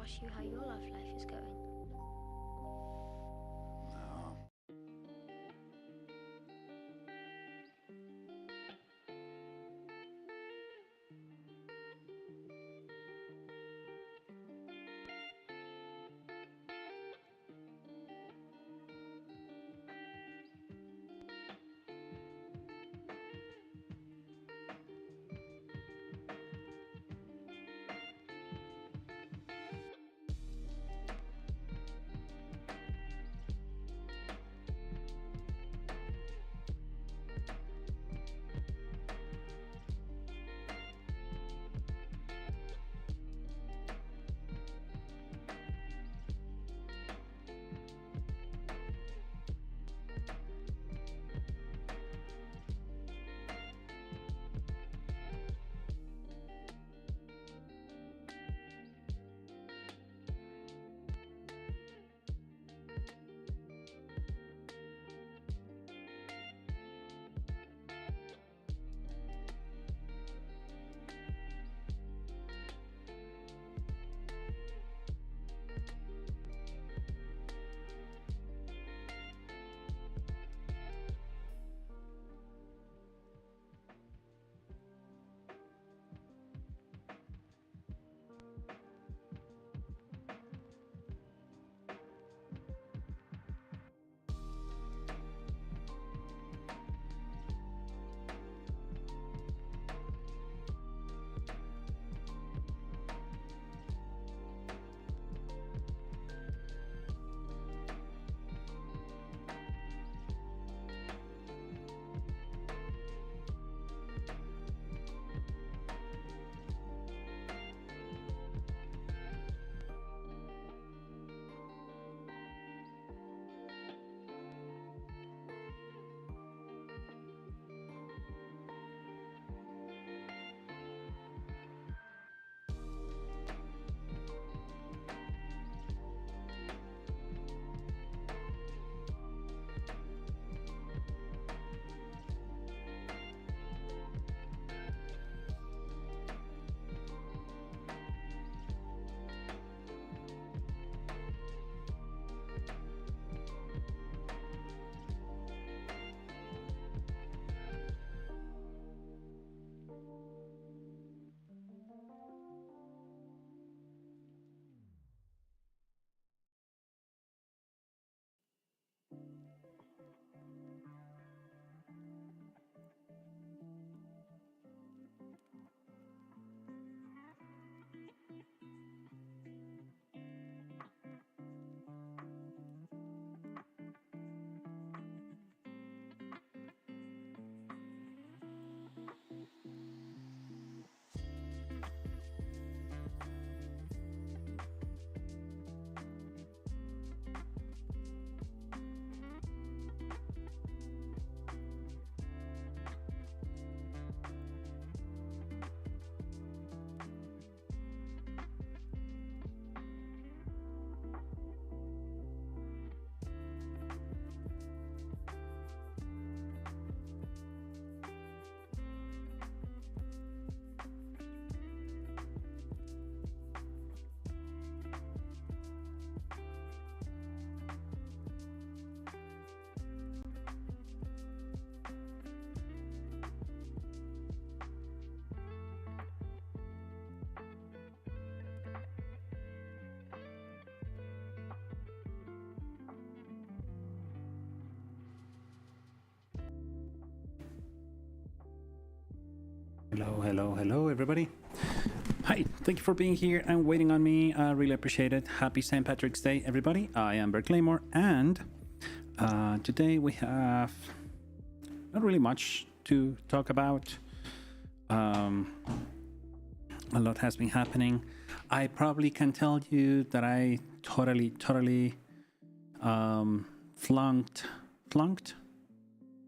ask you how your love life is going. No. Hello, everybody. Hi, thank you for being here and waiting on me. I really appreciate it. Happy St. Patrick's Day, everybody. I am Bert Claymore, and today we have not really much to talk about. A lot has been happening. I probably can tell you that I totally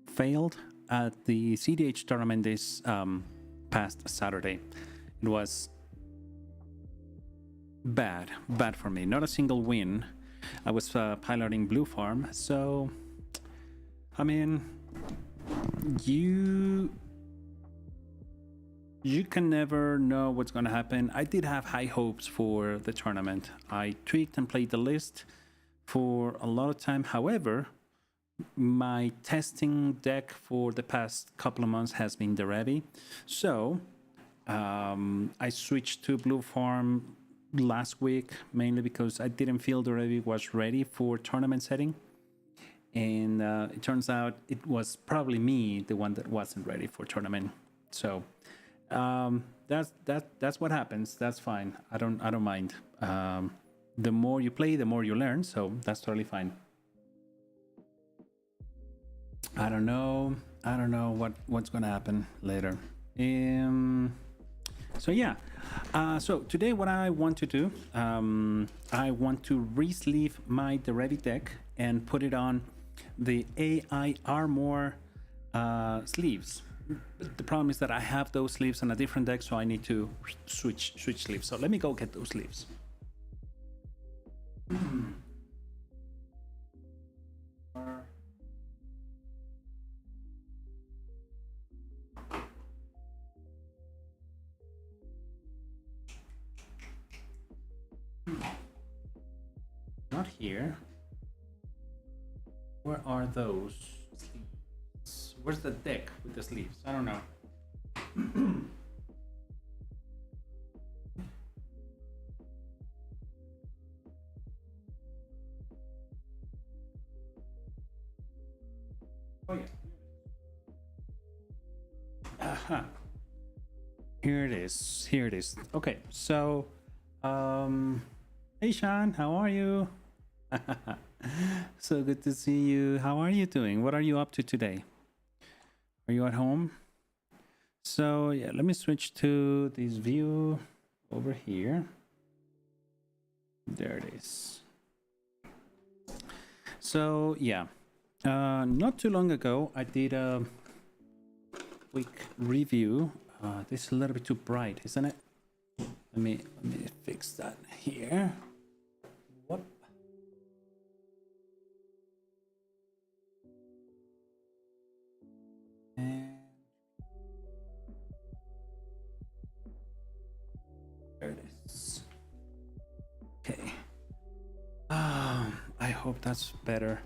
failed at the CDH tournament this past Saturday. It was bad for me. Not a single win. I was piloting Blue Farm, so I mean, you can never know what's going to happen. I did have high hopes for the tournament. I tweaked and played the list for a lot of time. However, my testing deck for the past couple of months has been the Derevi. So I switched to Blue Farm last week, mainly because I didn't feel the Derevi was ready for tournament setting. And it turns out it was probably me, the one that wasn't ready for tournament. So that's what happens. That's fine. I don't mind. The more you play, the more you learn. So that's totally fine. I don't know what's gonna happen later. So yeah. So today what I want to do, I want to re-sleeve my Derevi deck and put it on the AI Armor sleeves. But the problem is that I have those sleeves on a different deck, so I need to switch sleeves. So let me go get those sleeves. Not here. Where are those sleeves? Where's the deck with the sleeves? I don't know. Oh yeah. Aha. Here it is. Here it is. Okay, so hey Sean, how are you? So good to see you. How are you doing? What are you up to today? Are you at home? So yeah, let me switch to this view over here. There it is. So yeah, not too long ago I did a quick review. This is a little bit too bright, isn't it? Let me fix that here. What? And there it is. Okay. I hope that's better.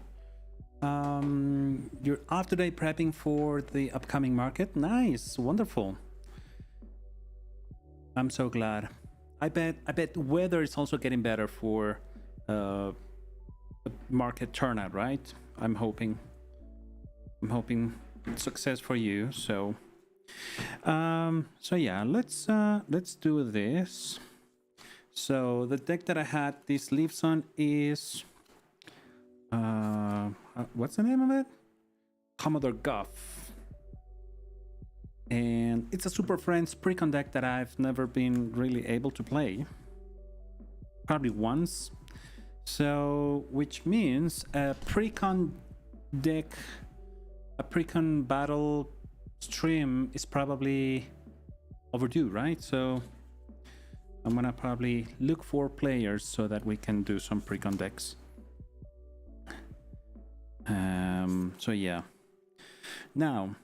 You're off today prepping for the upcoming market. Nice, wonderful. I'm so glad. I bet weather is also getting better for the market turnout, right? I'm hoping success for you. So yeah, let's do this. So the deck that I had these leaves on is what's the name of it? Commodore Guff. And it's a Super Friends precon deck that I've never been really able to play. Probably once. So, which means a precon deck, a precon battle stream is probably overdue, right? So I'm gonna probably look for players so that we can do some precon decks. So yeah. Now,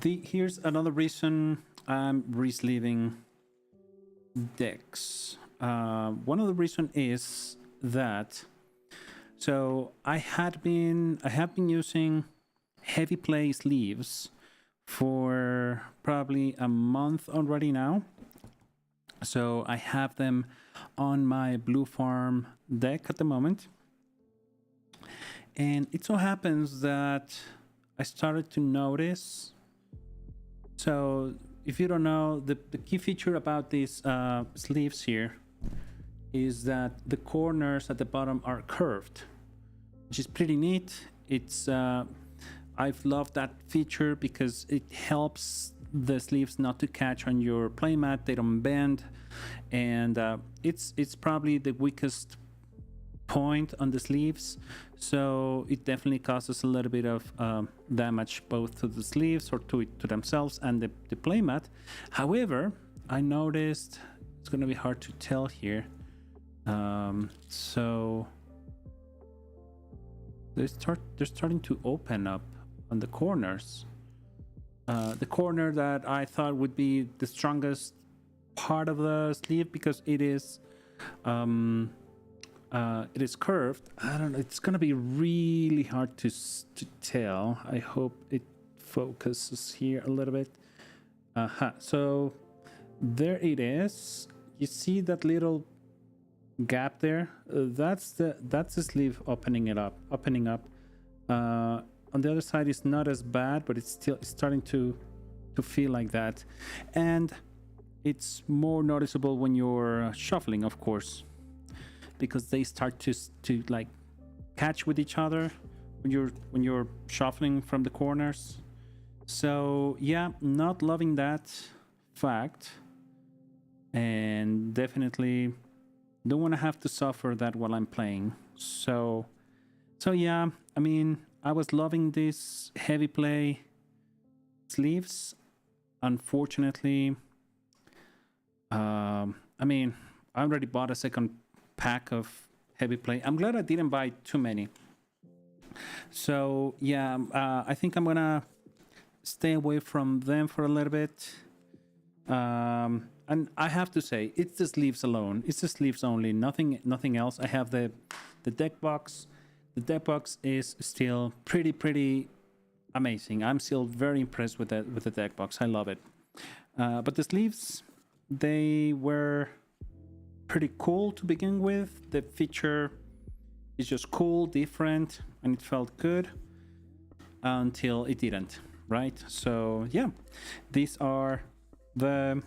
here's another reason I'm re-sleeving decks. One of the reason is that I have been using heavy play sleeves for probably a month already now. So I have them on my Blue Farm deck at the moment. And it so happens that I started to notice. So if you don't know, the key feature about these sleeves here is that the corners at the bottom are curved, which is pretty neat. It's I've loved that feature because it helps the sleeves not to catch on your playmat. They don't bend, and it's probably the weakest point on the sleeves, so it definitely causes a little bit of damage both to the sleeves or to themselves and the playmat. However, I noticed it's going to be hard to tell here. So they're starting to open up on the corners. the corner that I thought would be the strongest part of the sleeve, because it is curved. I don't know. It's gonna be really hard to tell. I hope it focuses here a little bit. So there it is. You see that little gap there? That's the sleeve opening up. On the other side, it's not as bad, but it's starting to feel like that, and it's more noticeable when you're shuffling, of course, because they start to like catch with each other when you're shuffling from the corners. So yeah, not loving that fact, and definitely don't want to have to suffer that while I'm playing. So yeah, I mean, I was loving this heavy play sleeves. Unfortunately, I mean, I already bought a second pack of heavy play. I'm glad I didn't buy too many. So yeah, I think I'm gonna stay away from them for a little bit. And I have to say, it's the sleeves alone. It's the sleeves only, nothing else. I have the deck box. The deck box is still pretty amazing. I'm still very impressed with the deck box. I love it. But the sleeves, they were pretty cool to begin with. The feature is just cool, different, and it felt good until it didn't, right? So yeah, these are the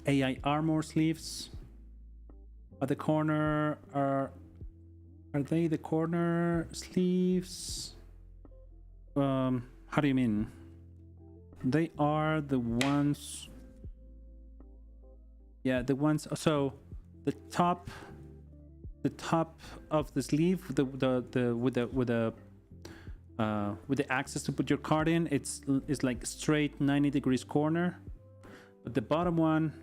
AI armor sleeves. At the corner are they the corner sleeves? How do you mean? They are the ones. Yeah, the ones. So the top of the sleeve, with the access to put your card in, it's like straight 90 degrees corner. But the bottom one,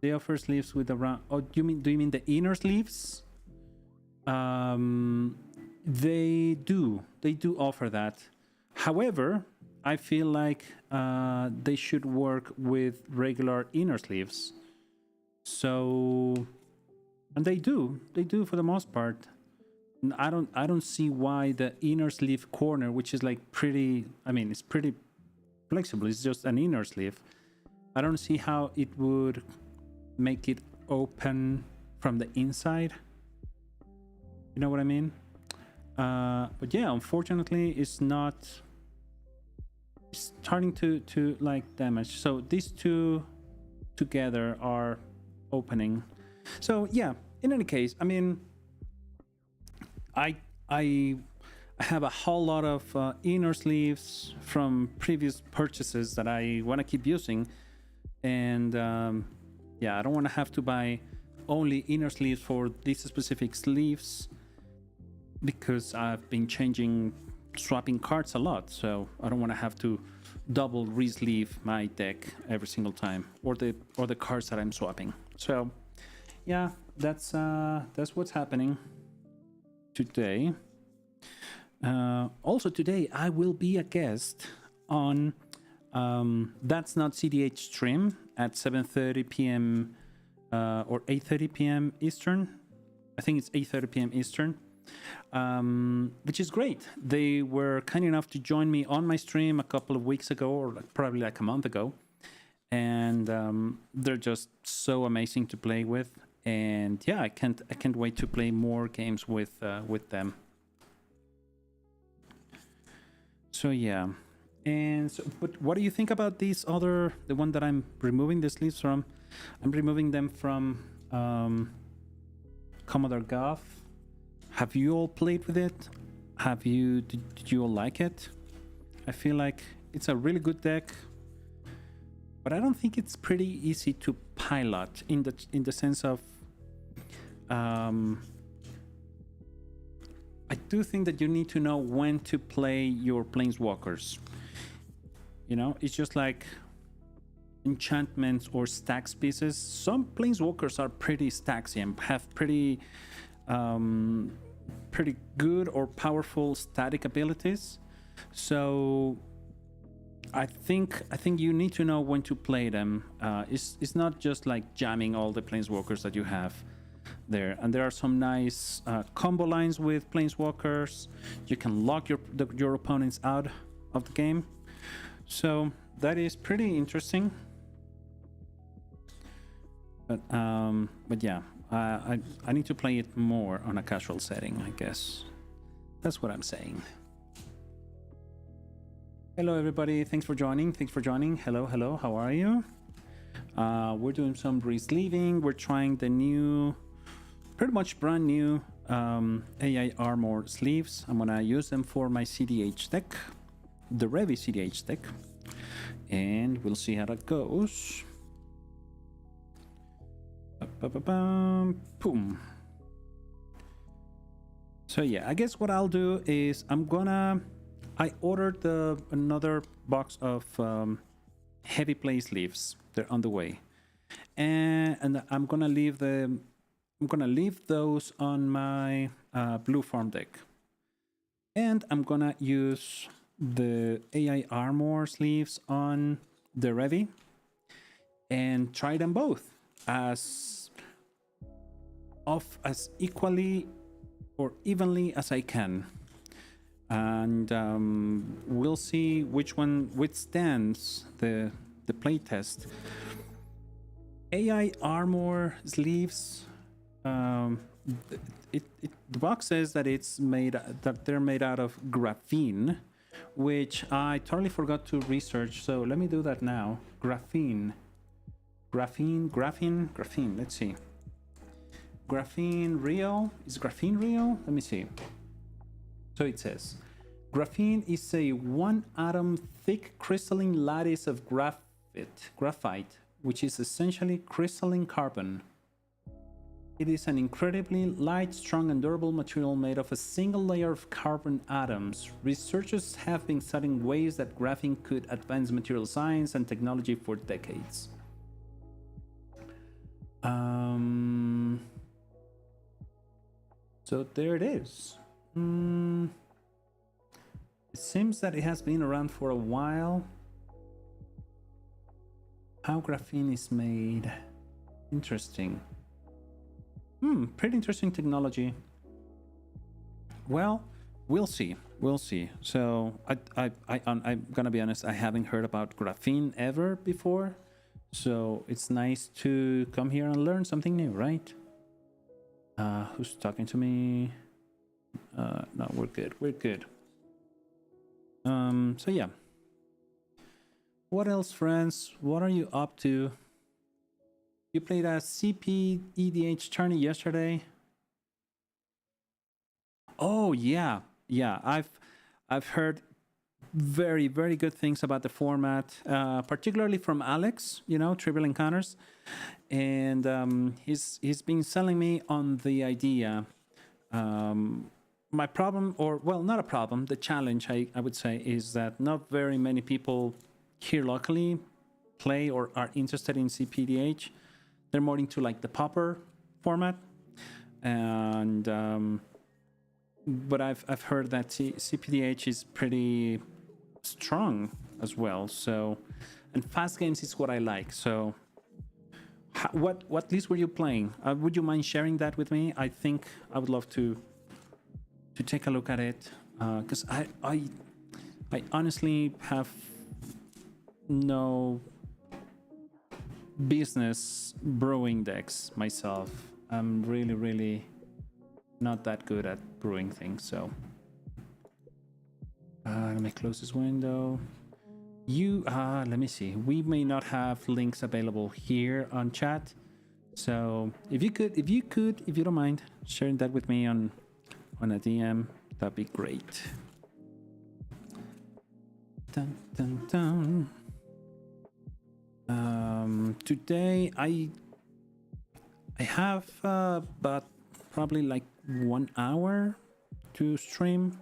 they offer sleeves with around. Oh, do you mean the inner sleeves? They do offer that. However, I feel like they should work with regular inner sleeves. So, and they do for the most part. I don't see why the inner sleeve corner, which is like pretty, I mean, it's pretty flexible, it's just an inner sleeve. I don't see how it would make it open from the inside. You know what I mean? But yeah, unfortunately, it's starting to like damage. So these two together are opening. So yeah, in any case, I mean, I have a whole lot of inner sleeves from previous purchases that I want to keep using, and yeah, I don't want to have to buy only inner sleeves for these specific sleeves, because I've been swapping cards a lot, so I don't want to have to double re-sleeve my deck every single time, or the cards that I'm swapping. So yeah, that's what's happening today. Also today I will be a guest on That's Not CDH stream at 7:30 p.m. Or 8:30 p.m. Eastern. I think it's 8:30 p.m. Eastern, which is great. They were kind enough to join me on my stream a couple of weeks ago, or probably like a month ago, and they're just so amazing to play with. And yeah, I can't wait to play more games with them. So yeah, and so, but what do you think about the one that I'm removing the sleeves from? I'm removing them from Commodore Golf. Have you all played with it? Did you all like it? I feel like it's a really good deck, but I don't think it's pretty easy to pilot in the sense of I do think that you need to know when to play your planeswalkers. You know, it's just like enchantments or stacks pieces. Some planeswalkers are pretty stacksy and have pretty good or powerful static abilities, So I think you need to know when to play them. It's not just like jamming all the planeswalkers that you have there, and there are some nice combo lines with planeswalkers. You can lock your opponents out of the game, so that is pretty interesting. But yeah, I need to play it more on a casual setting, I guess. That's what I'm saying. Hello everybody, thanks for joining. Hello, how are you? We're doing some resleeving. We're trying the new, pretty much brand new AI Armor sleeves. I'm gonna use them for my CDH deck, the Revi CDH deck, and we'll see how that goes. Boom. So yeah, I guess what I'll do is I ordered another box of heavy play sleeves. They're on the way, and I'm gonna leave those on my blue farm deck, and I'm gonna use the AI Armor sleeves on the Revi and try them both as equally or evenly as I can, and we'll see which one withstands the playtest. AI Armor sleeves, the box says that they're made out of graphene, which I totally forgot to research, so let me do that now. Graphene. Let's see. Graphene real? Is graphene real? Let me see. So it says, graphene is a one-atom thick crystalline lattice of graphite, which is essentially crystalline carbon. It is an incredibly light, strong, and durable material made of a single layer of carbon atoms. Researchers have been studying ways that graphene could advance material science and technology for decades. So there it is. It seems that it has been around for a while. How graphene is made. Interesting. Pretty interesting technology. Well, we'll see. So I'm gonna be honest, I haven't heard about graphene ever before. So it's nice to come here and learn something new, right? Who's talking to me? No, we're good. So yeah. What else, friends? What are you up to? You played a CP EDH tourney yesterday. Oh yeah. I've heard very good things about the format, particularly from Alex, Trivial Encounters, and he's been selling me on the idea. My problem, or well, not a problem, the challenge I would say is that not very many people here locally play or are interested in CPDH. They're more into like the Pauper format, and but I've heard that CPDH is pretty strong as well. So, and fast games is what I like. So, what list were you playing? Would you mind sharing that with me? I think I would love to take a look at it, because I honestly have no business brewing decks myself. I'm really not that good at brewing things. So let me close this window. Let me see. We may not have links available here on chat. So if you don't mind sharing that with me on a DM, that'd be great. Dun, dun, dun. Today I have about probably like 1 hour to stream.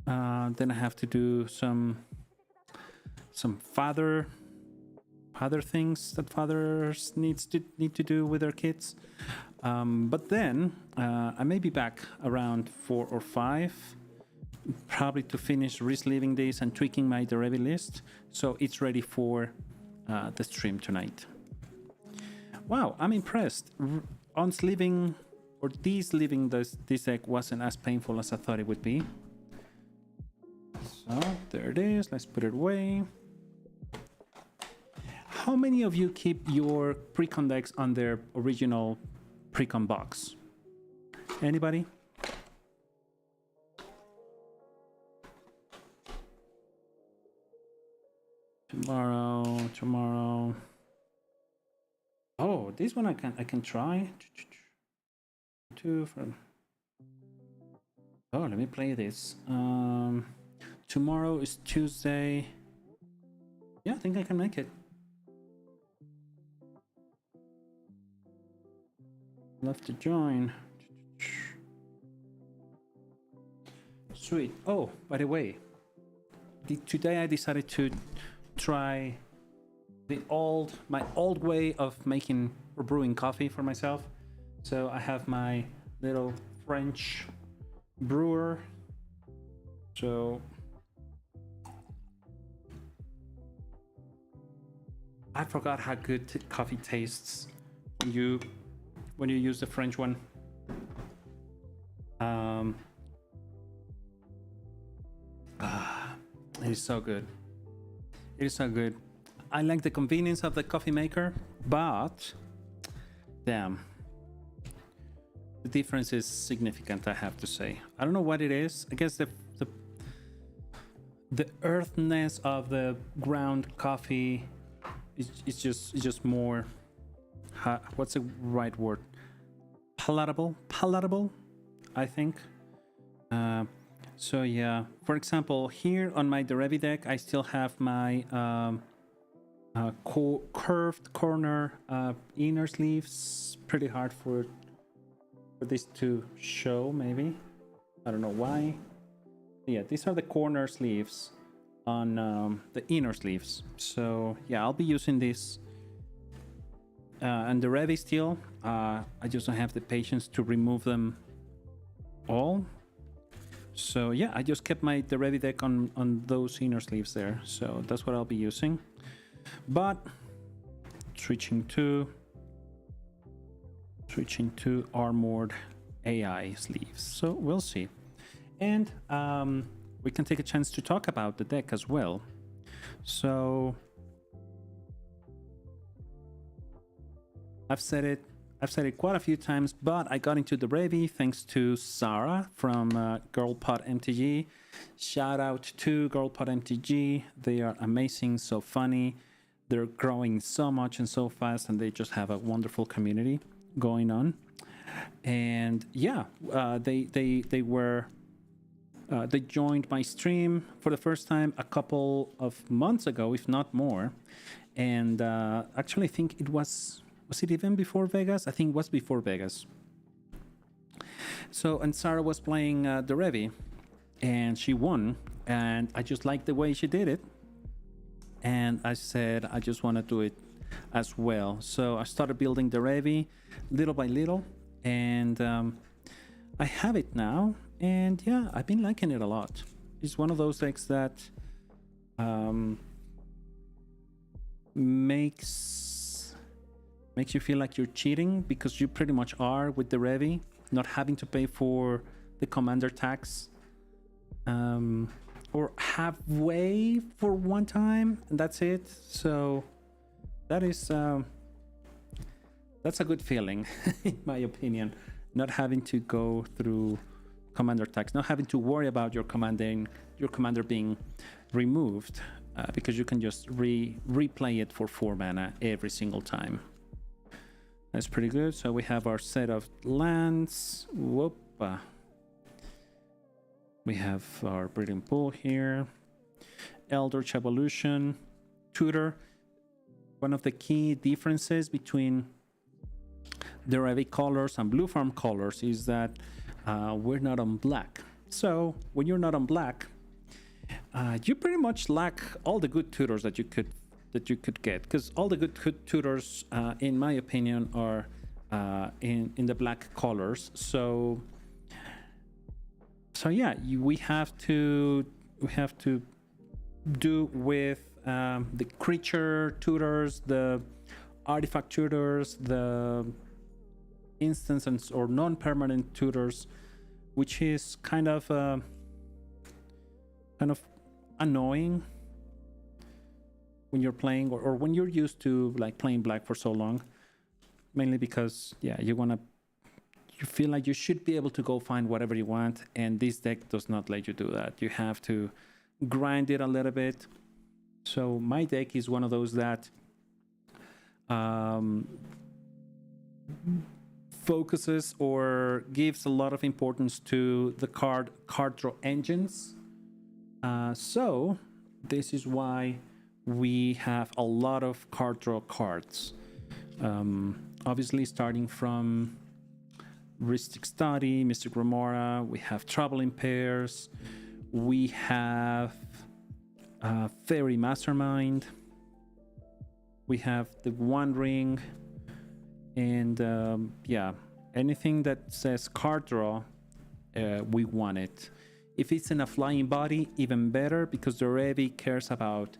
Then I have to do some father things that fathers need to do with their kids. But then I may be back around 4 or 5 probably to finish resleeving this and tweaking my Derevi list, so it's ready for the stream tonight. Wow, I'm impressed. Unsleeving or de-sleeving this egg wasn't as painful as I thought it would be. So there it is. Let's put it away. How many of you keep your pre-con decks on their original pre-con box? Anybody? Tomorrow. Oh, this one I can try. Oh, let me play this. Tomorrow is Tuesday. Yeah, I think I can make it. Love to join. Sweet. Oh, by the way, today I decided to try my old way of making or brewing coffee for myself. So I have my little French brewer. So I forgot how good coffee tastes when you use the French one. It is so good. It is so good. I like the convenience of the coffee maker, but damn, the difference is significant, I have to say. I don't know what it is. I guess the earthiness of the ground coffee is just more, what's the right word? Palatable, I think. So yeah, for example, here on my Derevi deck, I still have my curved corner inner sleeves. Pretty hard for this to show, maybe. I don't know why. Yeah, these are the corner sleeves on the inner sleeves. So yeah, I'll be using this. And the Derevi still, I just don't have the patience to remove them all. So yeah, I just kept my Derevi deck on those inner sleeves there. So that's what I'll be using. But switching to armored AI sleeves. So we'll see. And we can take a chance to talk about the deck as well. So I've said it quite a few times, but I got into the Derevi thanks to Sarah from GirlPod MTG. Shout out to GirlPod MTG. They are amazing, so funny. They're growing so much and so fast, and they just have a wonderful community going on. And yeah, they joined my stream for the first time a couple of months ago, if not more. And actually, I think it was it even before Vegas? I think it was before Vegas. So, and Sarah was playing Derevi, and she won, and I just liked the way she did it. And I said, I just want to do it as well. So I started building Derevi little by little, and I have it now. And yeah, I've been liking it a lot. It's one of those decks that makes you feel like you're cheating, because you pretty much are with Derevi, not having to pay for the commander tax, or halfway for one time, and that's it. So that is that's a good feeling in my opinion, not having to go through commander tax, not having to worry about your commander being removed, because you can just replay it for 4 mana every single time. That's pretty good. So we have our set of lands. Whoopa. We have our breeding pool here. Eldritch Evolution, Tutor. One of the key differences between the Derevi colors and Blue Farm colors is that we're not on black. So when you're not on black, you pretty much lack all the good tutors that you could get, because all the good tutors, in my opinion, are in the black colors. So So yeah, we have to do with the creature tutors, the artifact tutors, the instance or non-permanent tutors, which is kind of annoying when you're playing or when you're used to like playing black for so long, mainly because you feel like you should be able to go find whatever you want, and this deck does not let you do that. You have to grind it a little bit. So my deck is one of those that focuses or gives a lot of importance to the card draw engines. So this is why we have a lot of card draw cards. Obviously, starting from Rhystic Study, Mystic Remora, we have Traveling Pairs, we have Fairy Mastermind, we have the One Ring, and anything that says card draw, we want it. If it's in a flying body, even better, because the Revi cares about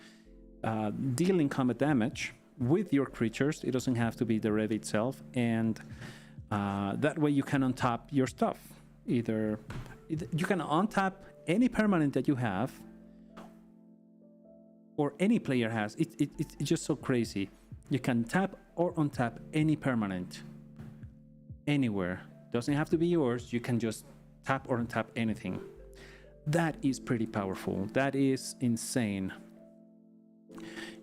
dealing combat damage with your creatures. It doesn't have to be the Revi itself, and that way you can untap your stuff. Either you can untap any permanent that you have, or any player has. It's just so crazy. You can tap or untap any permanent anywhere. Doesn't have to be yours. You can just tap or untap anything. That is pretty powerful. That is insane.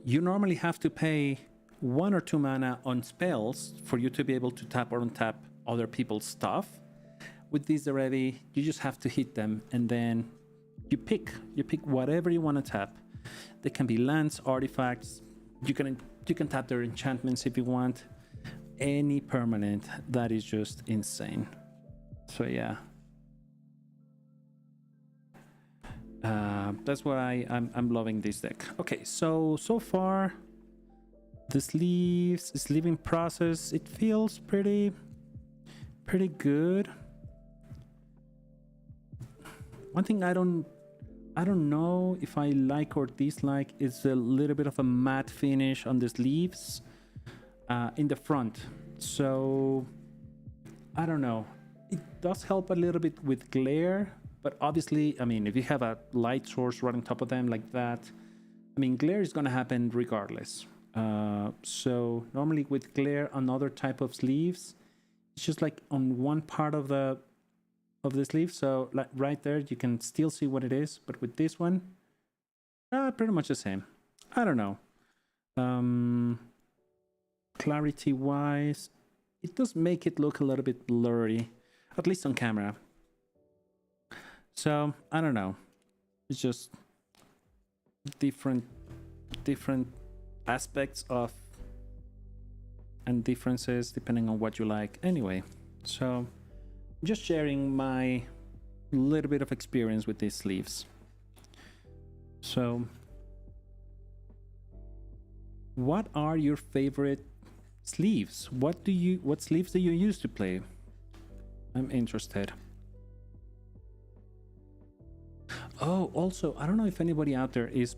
You normally have to pay 1 or 2 mana on spells for you to be able to tap or untap other people's stuff. With this Revi, you just have to hit them, and then you pick whatever you want to tap. They can be lands, artifacts. You can tap their enchantments if you want. Any permanent. That is just insane. So yeah. That's why I'm loving this deck. Okay, so far the sleeving process, it feels pretty good. One thing I don't know if I like or dislike is a little bit of a matte finish on the sleeves in the front. So I don't know. It does help a little bit with glare. But obviously, I mean, if you have a light source right on top of them like that, I mean, glare is going to happen regardless. So normally with glare on other type of sleeves, it's just like on one part of the sleeve. So like right there, you can still see what it is. But with this one, pretty much the same. I don't know. Clarity wise, it does make it look a little bit blurry, at least on camera. So I don't know, it's just different aspects of and differences depending on what you like. Anyway, so just sharing my little bit of experience with these sleeves. So what are your favorite sleeves? What sleeves do you use to play? I'm interested. Oh, also, I don't know if anybody out there is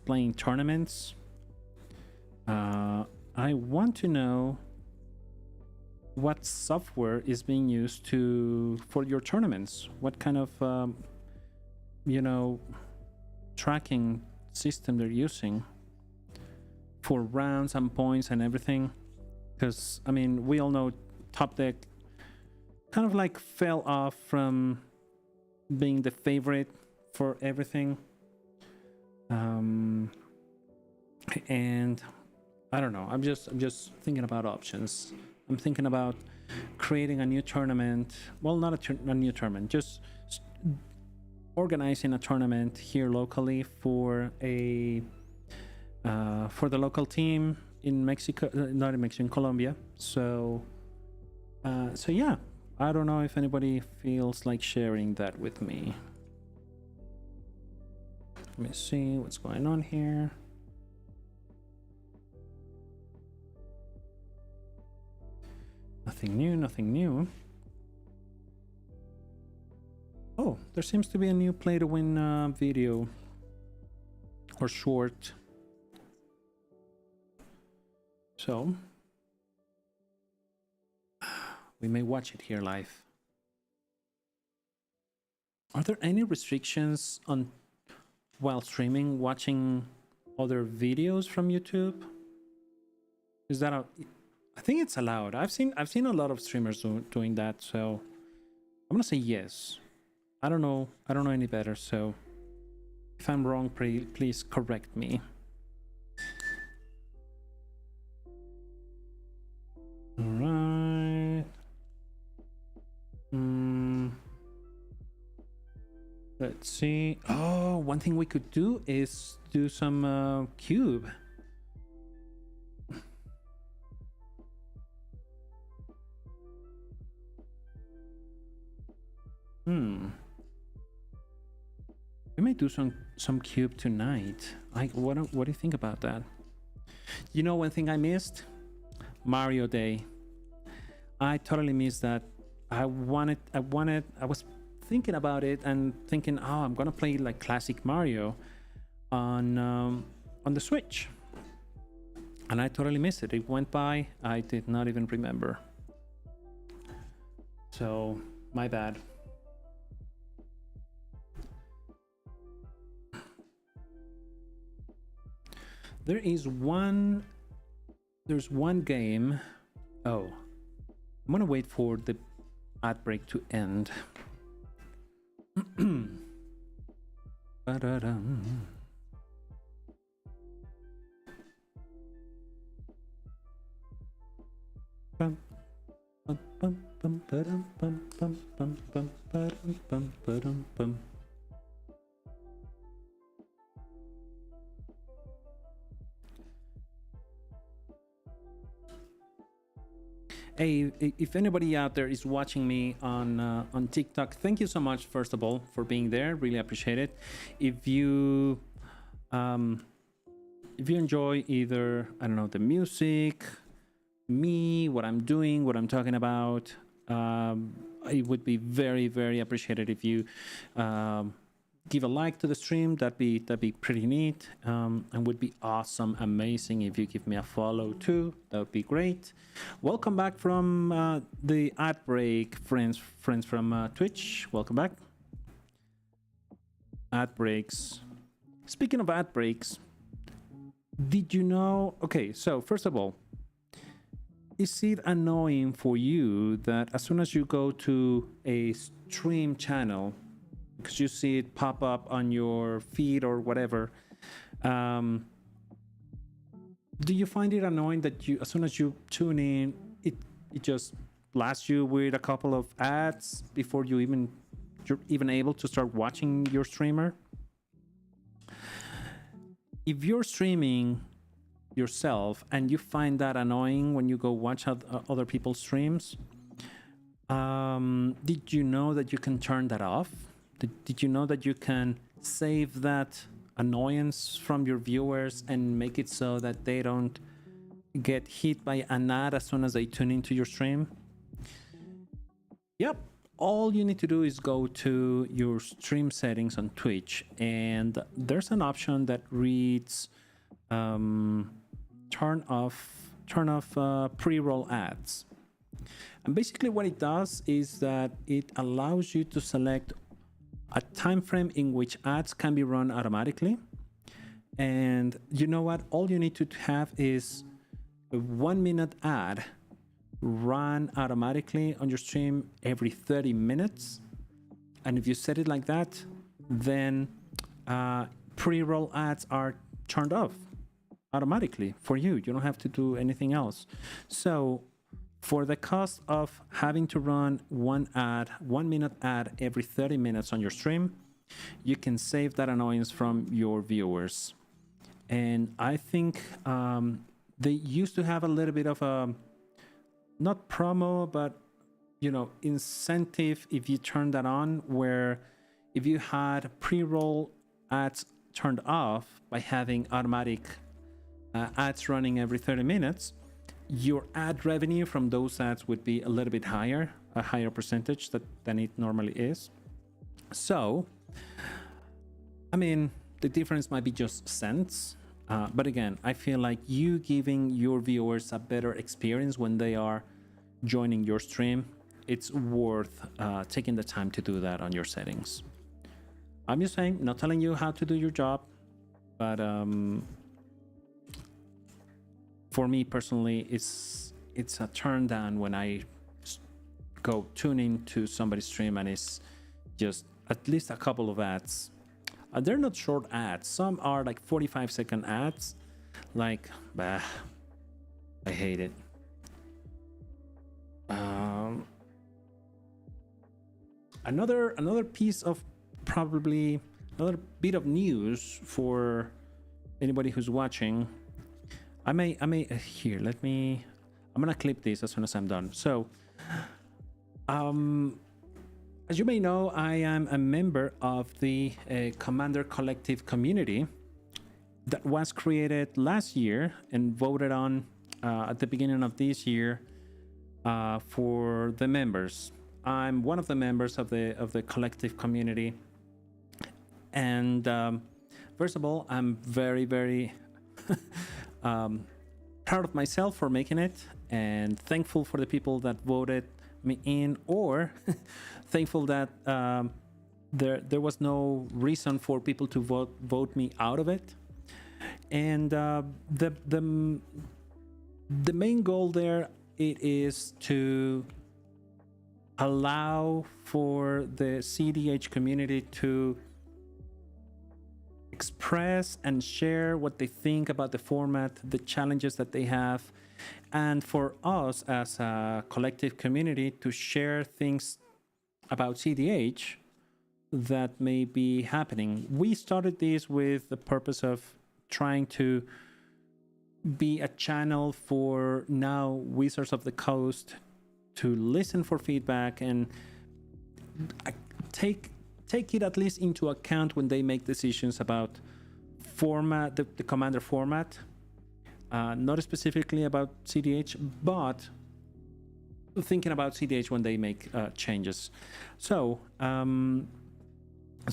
playing tournaments. I want to know what software is being used for your tournaments. What kind of tracking system they're using for rounds and points and everything. Because I mean, we all know Top Deck kind of like fell off from being the favorite for everything, and I don't know, I'm just thinking about options. I'm thinking about creating a new tournament. Well, not a new tournament, just organizing a tournament here locally for the local team in Mexico, not in Mexico, in Colombia. So yeah, I don't know if anybody feels like sharing that with me. Let me see what's going on here. Nothing new, nothing new. Oh, there seems to be a new play to win video or short. So we may watch it here live. Are there any restrictions on while streaming watching other videos from YouTube? Is that I think it's allowed. I've seen a lot of streamers doing that, so I'm gonna say yes. I don't know any better, so if I'm wrong, please correct me. All right. Let's see. Oh, one thing we could do is do some cube. We may do some cube tonight. What do you think about that? You know, one thing I missed? Mario Day. I totally missed that. I was thinking about it and thinking, oh, I'm gonna play like classic Mario on the Switch, and I totally missed it. It went by. I did not even remember. So my bad. There's one game. Oh, I'm gonna wait for the ad break to end. Hey, if anybody out there is watching me on TikTok, thank you so much, first of all, for being there. Really appreciate it. If you enjoy either, I don't know, the music, me, what I'm doing, what I'm talking about, it would be very, very appreciated if you give a like to the stream. That'd be pretty neat, and would be awesome, amazing if you give me a follow too. That would be great. Welcome back from the ad break, friends from Twitch. Welcome back. Ad breaks. Speaking of ad breaks, did you know? Okay, so first of all, is it annoying for you that as soon as you go to a stream channel, because you see it pop up on your feed or whatever, do you find it annoying that as soon as you tune in, it just blasts you with a couple of ads before you're even able to start watching your streamer? If you're streaming yourself and you find that annoying when you go watch other people's streams, did you know that you can turn that off? Did you know that you can save that annoyance from your viewers and make it so that they don't get hit by an ad as soon as they tune into your stream? Yep. All you need to do is go to your stream settings on Twitch, and there's an option that reads turn off pre-roll ads. And basically what it does is that it allows you to select a time frame in which ads can be run automatically. And you know what? All you need to have is a 1 minute ad run automatically on your stream every 30 minutes. And if you set it like that, then pre-roll ads are turned off automatically for you. You don't have to do anything else. So for the cost of having to run 1 minute ad every 30 minutes on your stream, you can save that annoyance from your viewers. And I think they used to have a little bit of a, not promo, but incentive if you turn that on, where if you had pre-roll ads turned off by having automatic ads running every 30 minutes, your ad revenue from those ads would be a little bit higher, a higher percentage than it normally is. So, I mean, the difference might be just cents. But again, I feel like you giving your viewers a better experience when they are joining your stream, it's worth taking the time to do that on your settings. I'm just saying, not telling you how to do your job, but for me personally, it's a turn down when I go tune in to somebody's stream and it's just at least a couple of ads. They're not short ads. Some are like 45-second ads. Like, bah, I hate it. Another piece of probably another bit of news for anybody who's watching. I may here. I'm gonna clip this as soon as I'm done. So, as you may know, I am a member of the Commander Collective community that was created last year and voted on at the beginning of this year for the members. I'm one of the members of the collective community, and first of all, I'm very, very proud of myself for making it, and thankful for the people that voted me in, or thankful that there was no reason for people to vote me out of it. And the main goal there, it is to allow for the CDH community to express and share what they think about the format, the challenges that they have, and for us as a collective community to share things about CDH that may be happening. We started this with the purpose of trying to be a channel for now Wizards of the Coast to listen for feedback and take it at least into account when they make decisions about format, the Commander format. Not specifically about CDH, but thinking about CDH when they make changes. So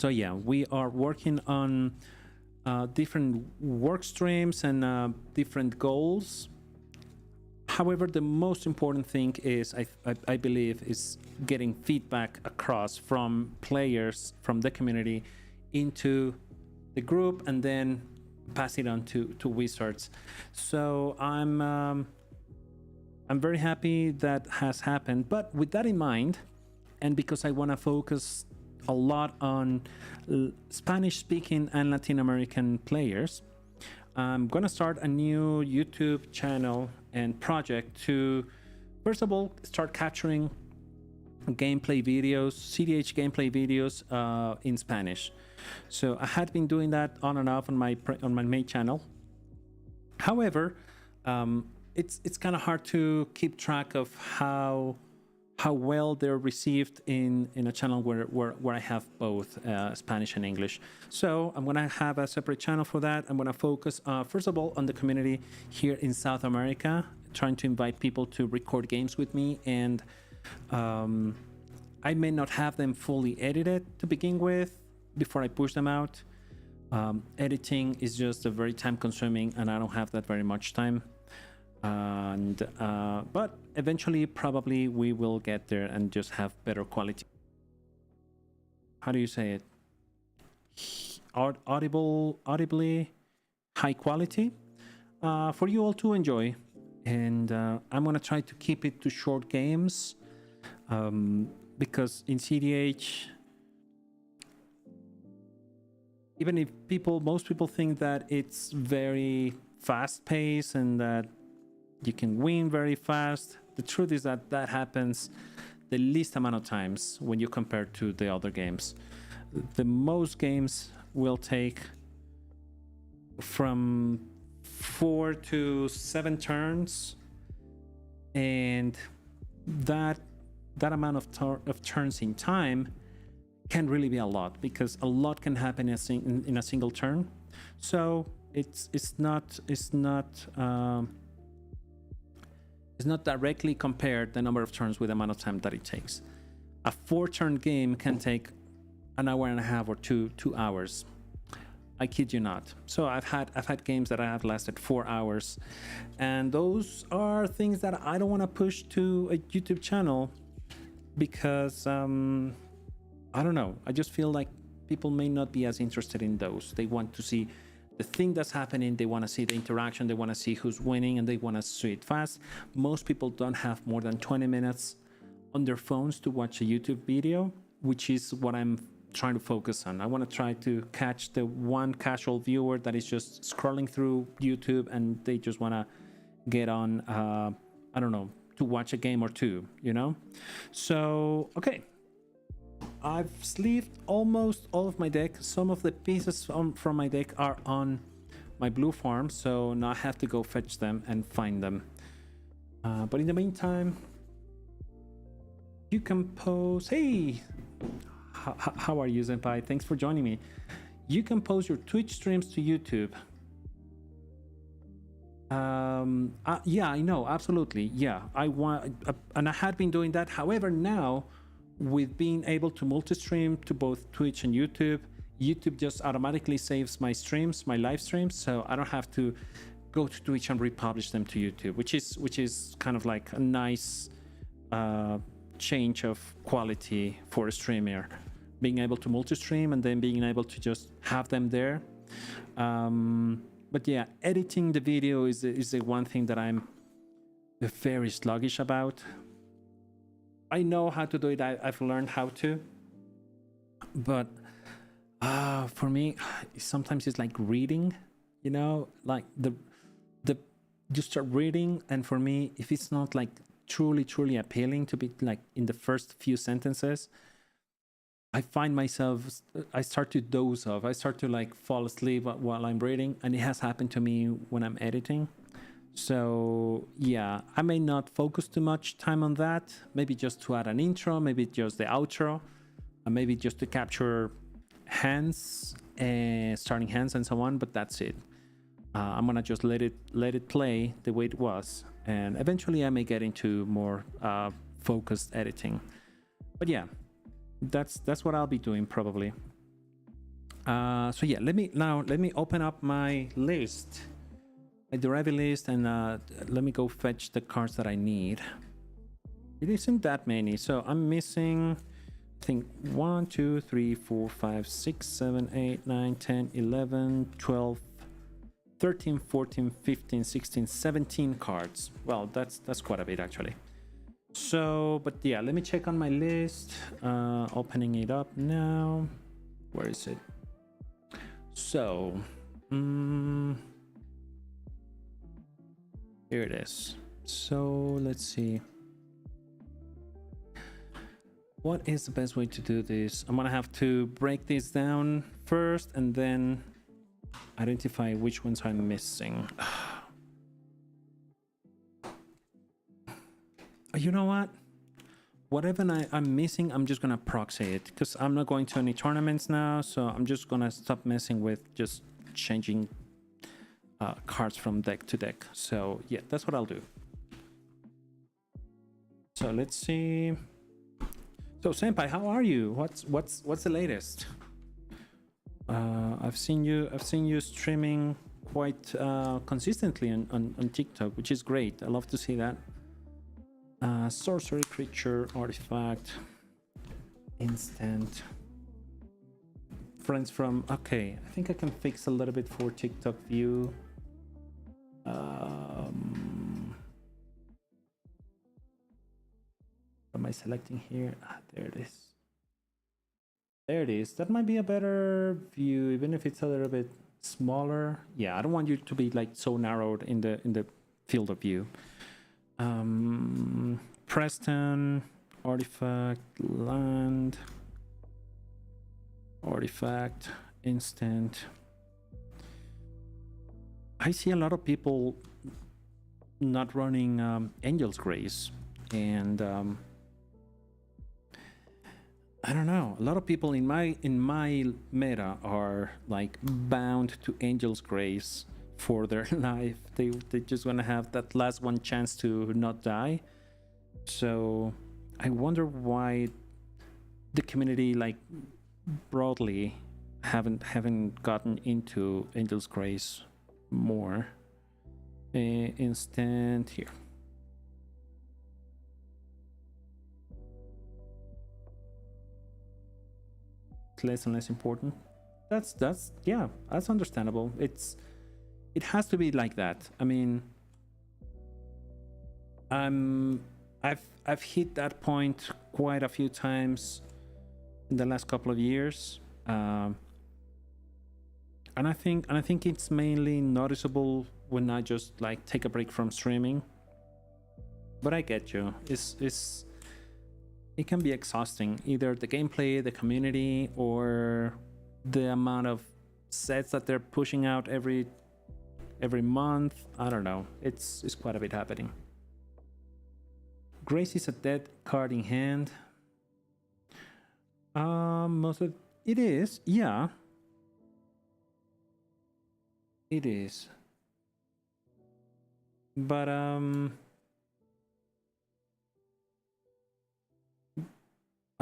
yeah, we are working on different work streams and different goals. However, the most important thing is, I believe, is getting feedback across from players from the community into the group and then pass it on to Wizards. So I'm very happy that has happened. But with that in mind, and because I want to focus a lot on Spanish-speaking and Latin American players, I'm gonna start a new YouTube channel and project to, first of all, start capturing gameplay videos, CDH gameplay videos in Spanish. So I had been doing that on and off on my main channel. However, it's kind of hard to keep track of how well they're received in a channel where I have both Spanish and English. So I'm gonna have a separate channel for that. I'm gonna focus first of all on the community here in South America, trying to invite people to record games with me, and I may not have them fully edited to begin with before I push them out. Editing is just a very time consuming, and I don't have that very much time. But eventually probably we will get there and just have better quality. How do you say it? Audibly high quality for you all to enjoy. And I'm gonna try to keep it to short games because in CDH, even if most people think that it's very fast paced and that you can win very fast, the truth is that that happens the least amount of times when you compare to the other games. The most games will take from 4 to 7 turns, and that amount of turns in time can really be a lot, because a lot can happen in a single turn. So it's not directly compared the number of turns with the amount of time that it takes. A 4-turn game can take an hour and a half or 2 hours. I kid you not. So I've had games that I have lasted 4 hours, and those are things that I don't want to push to a YouTube channel because I don't know. I just feel like people may not be as interested in those. They want to see the thing that's happening. They want to see the interaction. They want to see who's winning, and they want to see it fast. Most people don't have more than 20 minutes on their phones to watch a YouTube video, which is what I'm trying to focus on. I want to try to catch the one casual viewer that is just scrolling through YouTube and they just want to get on, I don't know, to watch a game or two, you know? So, okay. I've sleeved almost all of my deck. Some of the pieces from my deck are on my blue farm, so now I have to go fetch them and find them. But in the meantime, you can post, hey, how are you, Senpai? Thanks for joining me. You can post your Twitch streams to YouTube. Yeah, I know, absolutely. Yeah, I want, and I had been doing that. However, now with being able to multi-stream to both Twitch and YouTube, YouTube just automatically saves my streams, my live streams, so I don't have to go to Twitch and republish them to YouTube, which is kind of like a nice change of quality for a streamer, being able to multi-stream and then being able to just have them there. But yeah, editing the video is the one thing that I'm very sluggish about. I know how to do it. I've learned how to, but for me, sometimes it's like reading, you know, like the you start reading, and for me, if it's not like truly appealing to be like in the first few sentences, I find myself, I start to doze off. I start to like fall asleep while I'm reading, and it has happened to me when I'm editing. So yeah, I may not focus too much time on that. Maybe just to add an intro, maybe just the outro, and maybe just to capture hands, starting hands and so on. But that's it. I'm gonna just let it play the way it was, and eventually I may get into more focused editing. But yeah, that's what I'll be doing probably. So yeah, let me open up my list, my Derevi list, and let me go fetch the cards that I need. It isn't that many, so I'm missing, I think 1 2 3 4 5 6 7 8 9 10 11 12 13 14 15 16 17 cards. Well, that's quite a bit actually. So, but yeah, let me check on my list. Opening it up now. Where is it? So here it is. So let's see, what is the best way to do this? I'm gonna have to break this down first and then identify which ones I'm missing. You know what? Whatever I'm missing, I'm just gonna proxy it, because I'm not going to any tournaments now, so I'm just gonna stop messing with just changing cards from deck to deck. So yeah, that's what I'll do. So let's see. So Senpai, how are you? What's the latest? I've seen you streaming quite consistently on TikTok, which is great. I love to see that. Sorcery, creature, artifact, instant. Friends from, okay, I think I can fix a little bit for TikTok view. What am I selecting here? There it is. There it is. That might be a better view, even if it's a little bit smaller. Yeah, I don't want you to be like so narrowed in the field of view. Preston, artifact, land, artifact, instant. I see a lot of people not running Angel's Grace, and I don't know, a lot of people in my meta are like bound to Angel's Grace for their life. They just want to have that last one chance to not die. So I wonder why the community like broadly haven't gotten into Angel's Grace more. Instant here. It's less and less important. That's yeah, that's understandable. It has to be like that. I mean, I've hit that point quite a few times in the last couple of years, and I think it's mainly noticeable when I just like take a break from streaming. But I get you. It can be exhausting, either the gameplay, the community, or the amount of sets that they're pushing out every month. I don't know. It's quite a bit happening. Grace is a dead card in hand. Most of it is, yeah. It is. But I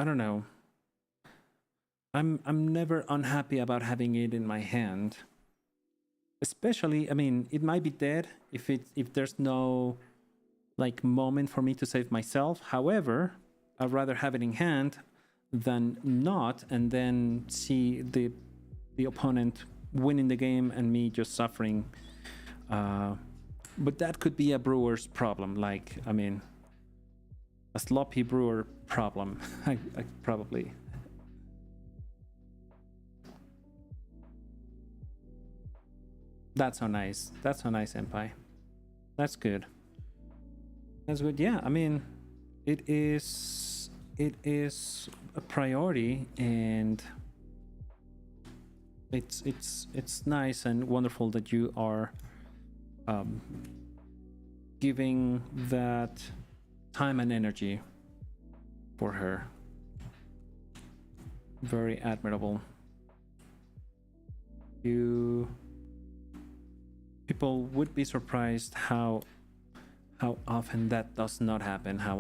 don't know. I'm never unhappy about having it in my hand. Especially, I mean, it might be dead if there's no like moment for me to save myself. However, I'd rather have it in hand than not, and then see the opponent winning the game and me just suffering. But that could be a brewer's problem. Like, I mean, a sloppy brewer problem. I probably. That's so nice. That's so nice, Senpai. That's good. That's good. Yeah, I mean, it is a priority, and it's nice and wonderful that you are giving that time and energy for her. Very admirable. People would be surprised how often that does not happen, how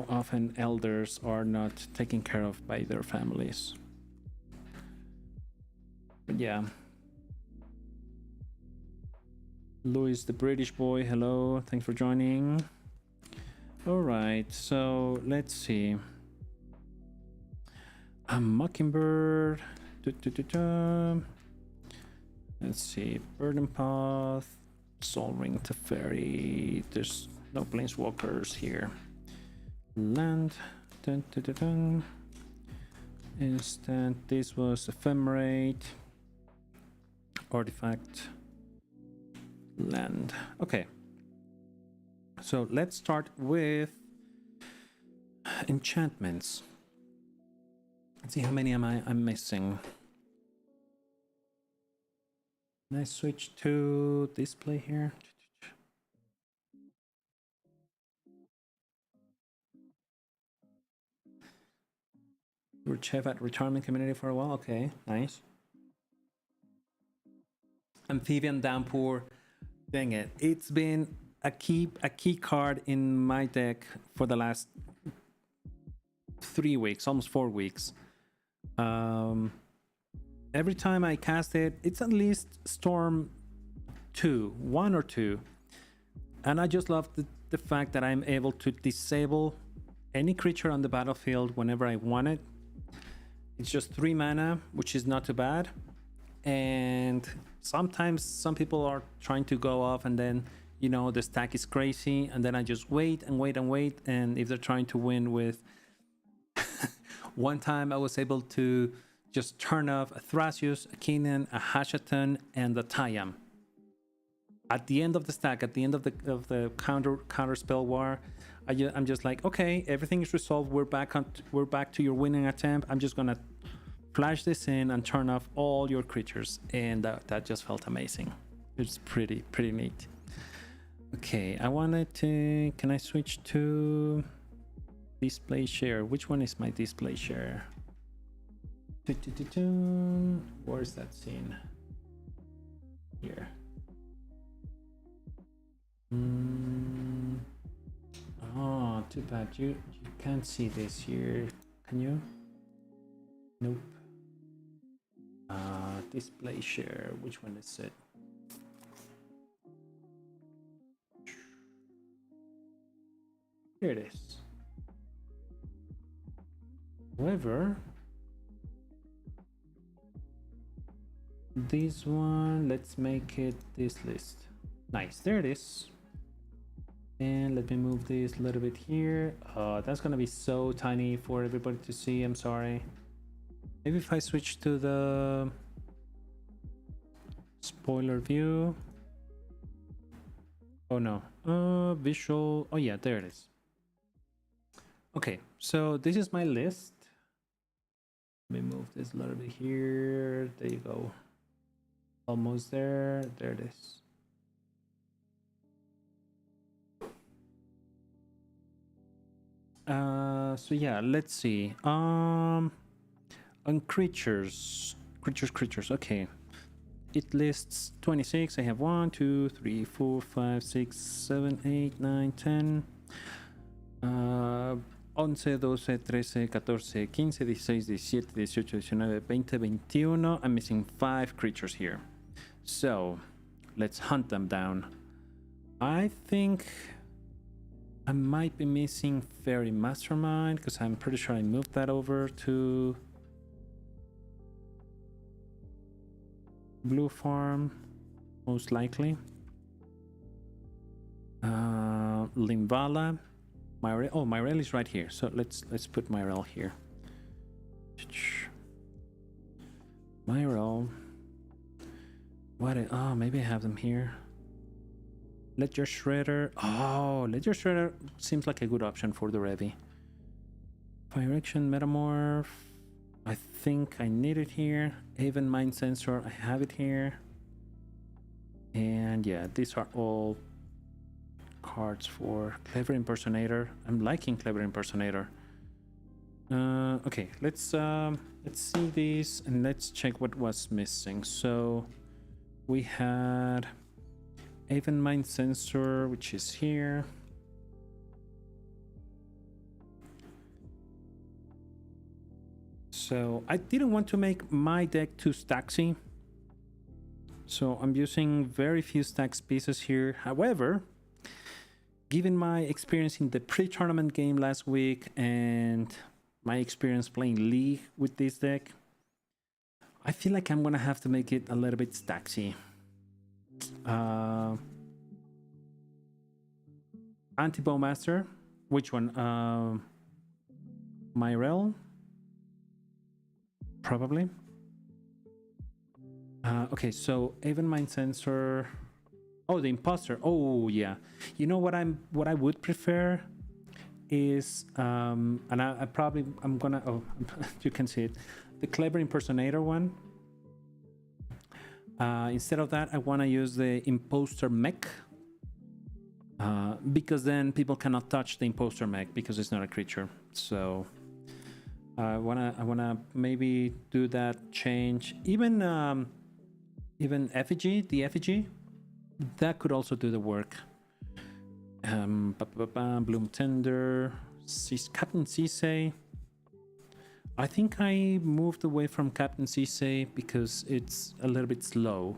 often elders are not taken care of by their families. But yeah. Louis the British boy, hello, thanks for joining. All right, so let's see. A Mockingbird. Let's see. Burden Path, Soul Ring Teferi. There's no planeswalkers here. Land. Instant. This was Ephemerate. Artifact. Land. Okay. So let's start with enchantments. Let's see how many I'm missing. Can I switch to display here? You were chef at retirement community for a while. Okay, nice. Amphibian Downpour. Dang it! It's been a key card in my deck for the last 3 weeks, almost 4 weeks. Every time I cast it, it's at least Storm 1 or 2. And I just love the fact that I'm able to disable any creature on the battlefield whenever I want it. It's just 3 mana, which is not too bad. And sometimes some people are trying to go off, and then, you know, the stack is crazy, and then I just wait and wait and wait. And if they're trying to win with one time I was able to just turn off a Thrasius, a Kenan, a Hashatun, and a Tayam. At the end of the stack, at the end of the counter spell war, I'm just like, okay, everything is resolved. We're back to your winning attempt. I'm just gonna flash this in and turn off all your creatures, and that just felt amazing. It's pretty neat. Okay, I wanted to. Can I switch to display share? Which one is my display share? Where is that scene? Here. Oh, too bad you can't see this here. Can you? Nope. Display share. Which one is it? Here it is. However, this one, let's make it this list. Nice, there it is. And let me move this a little bit here. That's gonna be so tiny for everybody to see. I'm sorry. Maybe if I switch to the spoiler view. Oh no, visual. Oh yeah, there it is. Okay, so this is my list. Let me move this a little bit here. There you go. Almost there. There it is. So yeah, let's see. On creatures. Okay. It lists 26. I have 1, 2, 3, 4, 5, 6, 7, 8, 9, 10. 11, 12, 13, 14, 15, 16, 17, 18, 19, 20, 21. I'm missing 5 creatures here. So let's hunt them down. I think I might be missing Fairy Mastermind because I'm pretty sure I moved that over to Blue Farm, most likely. Limvala. Myrel. Oh, Myrel is right here. So let's put Myrel here. Myrel. What? Oh, maybe I have them here. Ledger Shredder. Oh, Ledger Shredder seems like a good option for the Revi. Fire Action Metamorph. I think I need it here. Haven Mind Sensor. I have it here. And yeah, these are all cards for Clever Impersonator. I'm liking Clever Impersonator. Okay, let's see these and let's check what was missing. So we had Haven Mind Sensor, which is here. So I didn't want to make my deck too stacksy, so I'm using very few stacks pieces here. However, given my experience in the pre-tournament game last week and my experience playing League with this deck, I feel like I'm gonna have to make it a little bit stacksy. Anti-Bowmaster, which one? Myrel, probably. Okay, so Haven Mind Sensor. Oh, the Imposter. Oh yeah. You know what I would prefer is and I'm gonna, oh, you can see it, the Clever Impersonator one. Instead of that, I want to use the Imposter Mech, because then people cannot touch the Imposter Mech because it's not a creature. So I wanna maybe do that change. Even Effigy, the Effigy, that could also do the work. Bloom Tender, Captain Sisay. I think I moved away from Captain Sisay because it's a little bit slow.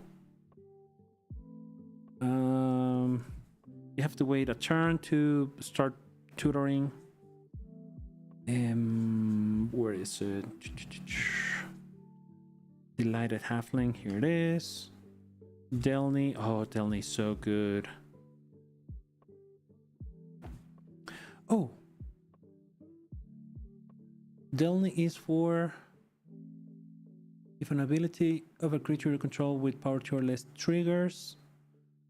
You have to wait a turn to start tutoring. Where is it? Delighted Halfling, here it is. Delny. Oh, Delny's so good. Oh, Delny is for if an ability of a creature you control with power 2 or less triggers.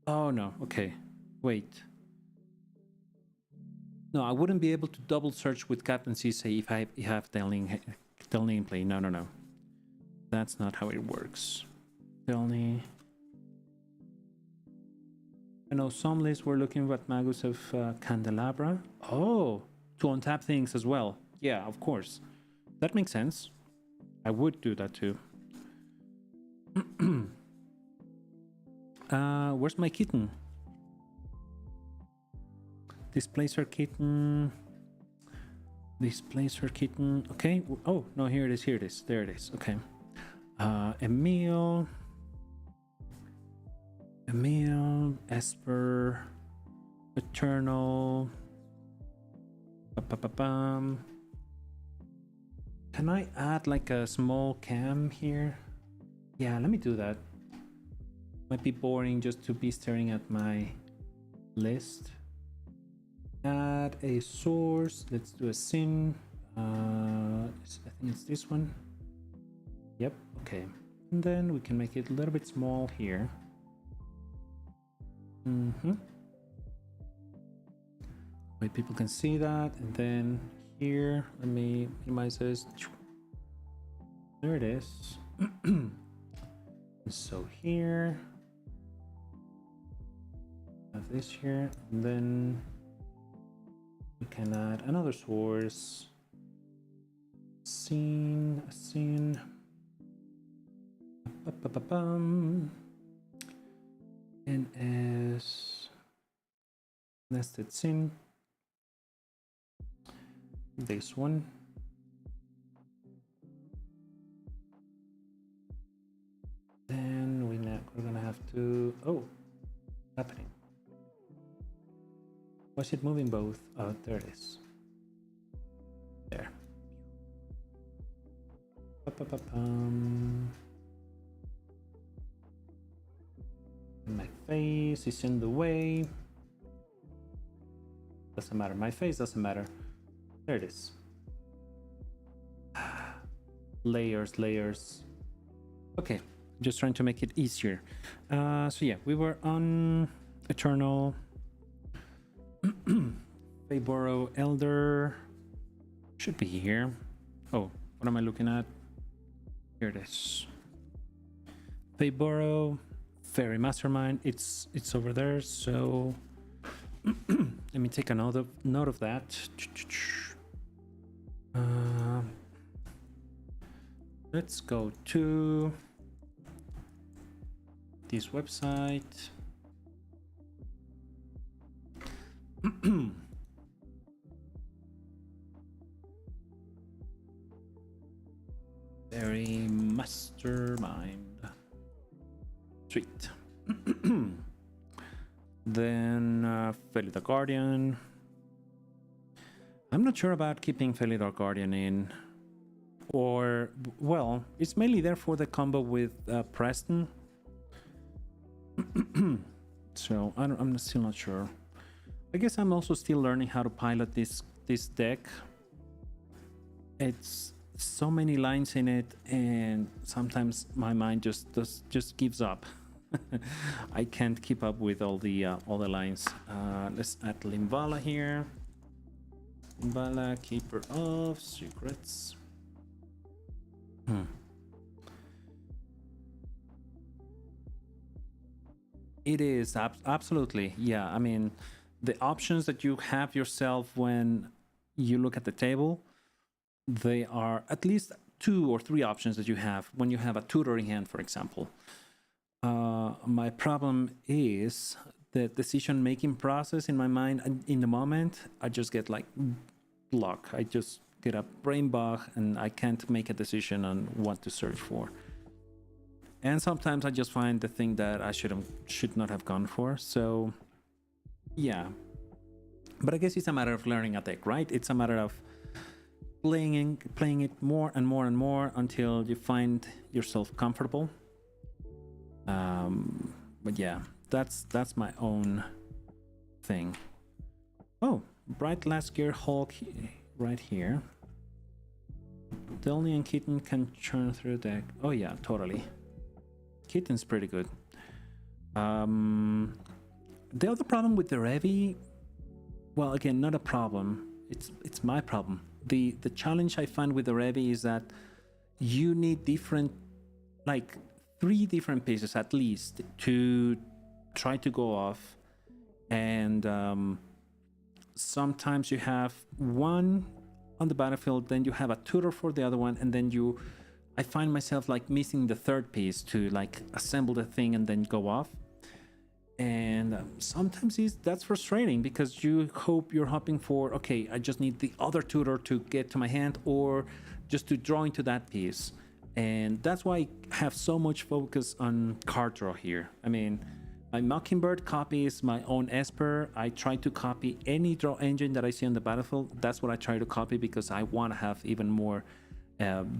Oh no, okay, wait. No, I wouldn't be able to double search with Captain Sisay if I have Delny in play. No. That's not how it works. Delny. I know some lists were looking at Magus of Candelabra. Oh, to untap things as well. Yeah, of course. That makes sense. I would do that too. Where's my kitten? Displacer kitten. Displacer kitten. Okay. Oh, no, here it is. Here it is. There it is. Okay. Emil, Esper, Eternal. Ba-ba-ba-bum. Can I add like a small cam here? Yeah, let me do that. Might be boring just to be staring at my list. Add a source. Let's do a scene. I think it's this one. Yep. Okay. And then we can make it a little bit small here. Wait, people can see that. And then here, let me minimize this. There it is. So here, have this here, and then we can add another source. Scene. NS nested scene. This one. Then we're gonna have to. Oh, happening. Was it moving both? Oh, there it is. There. My face is in the way. Doesn't matter. My face doesn't matter. There it is. Layers. Okay, just trying to make it easier. So yeah, we were on Eternal. Fayborough Elder should be here. Oh, what am I looking at? Here it is. Fayborough, Fairy Mastermind. It's over there. So let me take a note of that. Let's go to this website. Fairy Mastermind. Sweet. Then Felidar Guardian. I'm not sure about keeping Felidar Guardian in. Or, well, it's mainly there for the combo with Preston. So I'm still not sure. I guess I'm also still learning how to pilot this deck. It's so many lines in it, and sometimes my mind just gives up. I can't keep up with all the lines. Let's add Limbala here. Limbala, Keeper of Secrets. It is absolutely, yeah. I mean, the options that you have yourself when you look at the table, they are at least 2 or 3 options that you have when you have a tutor in hand, for example. My problem is the decision-making process in my mind. And in the moment, I just get like block. I just get a brain bug, and I can't make a decision on what to search for. And sometimes I just find the thing that I should not have gone for. So, yeah. But I guess it's a matter of learning a deck, right? It's a matter of playing it more and more until you find yourself comfortable. But yeah, that's my own thing. Oh, Bright Last Year Hulk right here. Delny and Kitten can churn through the deck. Oh yeah, totally. Kitten's pretty good. The other problem with the Revi, well, again, not a problem. It's my problem. The challenge I find with the Revi is that you need different, like 3 different pieces at least to try to go off, and sometimes you have one on the battlefield, then you have a tutor for the other one, and then I find myself like missing the 3rd piece to like assemble the thing and then go off. And sometimes that's frustrating because you hope you're hoping for, okay, I just need the other tutor to get to my hand or just to draw into that piece. And that's why I have so much focus on card draw here. I mean, my Mockingbird copies my own Esper. I try to copy any draw engine that I see on the battlefield. That's what I try to copy because I want to have even more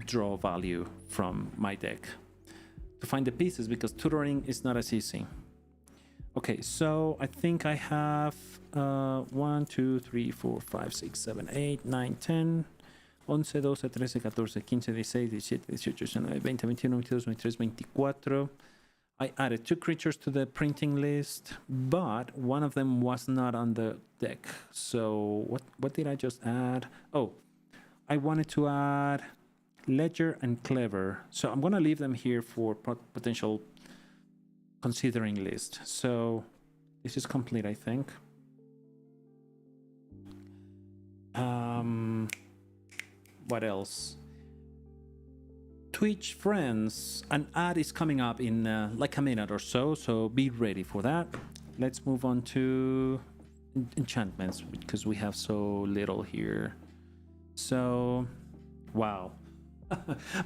draw value from my deck to find the pieces, because tutoring is not as easy. Okay, so I think I have 1, 2, 3, 4, 5, 6, 7, 8, 9, 10, 11, 12, 13, 14, 15, 16, 17, 18, 19, 20, 21, 22, 23, 24. I added 2 creatures to the printing list, but one of them was not on the deck. So what did I just add? Oh, I wanted to add Ledger and Clever. So I'm going to leave them here for potential considering list. So this is complete, I think. What else? Twitch friends, an ad is coming up in like a minute or so, so be ready for that. Let's move on to enchantments because we have so little here. So, wow.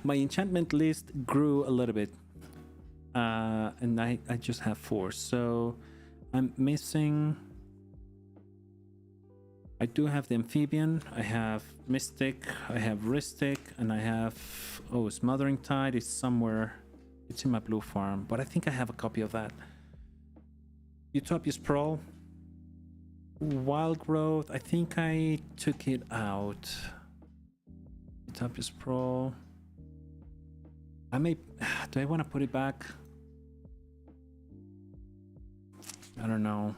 My enchantment list grew a little bit. And I just have 4, so I'm missing. I do have the Amphibian, I have Mystic, I have Ristic, and I have, oh, Smothering Tide is somewhere. It's in my blue farm, but I think I have a copy of that. Utopia Sprawl, Wild Growth, I think I took it out. Utopia Sprawl, I may, do I want to put it back? I don't know.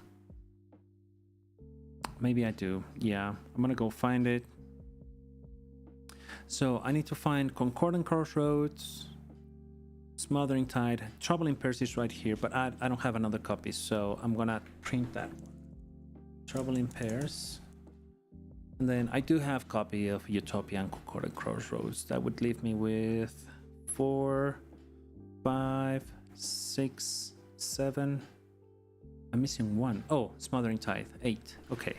Maybe I do. Yeah, I'm gonna go find it. So I need to find Concordant Crossroads, Smothering Tide, Trouble in Pairs is right here, but I don't have another copy, so I'm gonna print that one. Trouble in Pairs. And then I do have a copy of Utopia and Concordant Crossroads. That would leave me with 4, 5, 6, 7. I'm missing 1. Oh, Smothering Tide, 8. Okay.